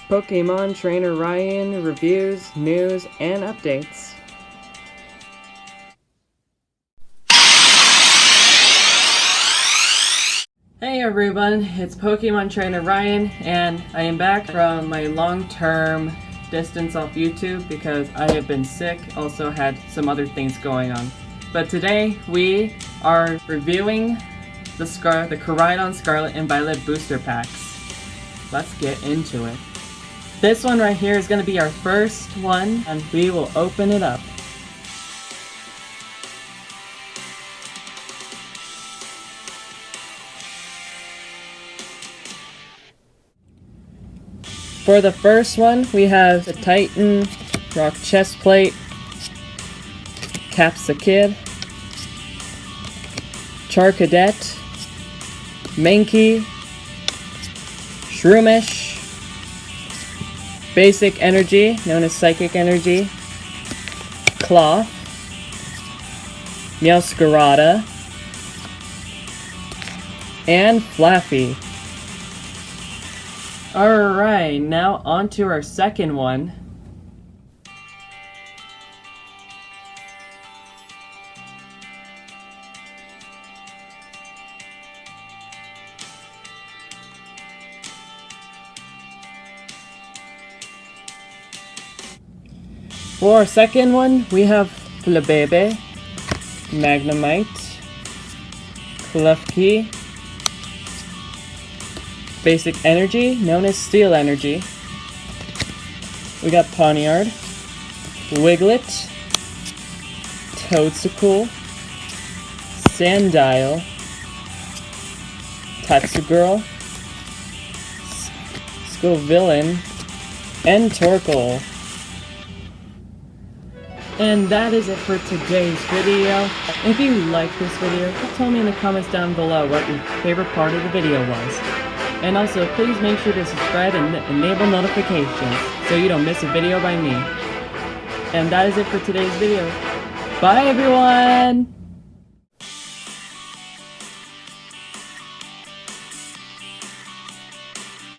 Pokemon Trainer Ryan reviews, news, and updates. Hey everyone, it's Pokemon Trainer Ryan, and I am back from my long-term distance off YouTube because I have been sick, also had some other things going on. But today we are reviewing the Koraidon Scarlet and Violet booster packs. Let's get into it. This one right here is going to be our first one, and we will open it up. For the first one, we have the Titan, Rock Chestplate, Capsakid, Charcadet, Mankey, Shroomish, Basic Energy, known as Psychic Energy, Klawf, Meowscarada, and Flaffy. Alright, now on to our second one. For our second one, we have Flabebe, Magnemite, Klefki, Basic Energy, known as Steel Energy. We got Pawniard, Wiglett, Toedscool, Sandile, Tatsugiri, Scovillain, and Torkoal. And that is it for today's video. If you liked this video, tell me in the comments down below what your favorite part of the video was. And also, please make sure to subscribe and enable notifications so you don't miss a video by me. And that is it for today's video. Bye everyone!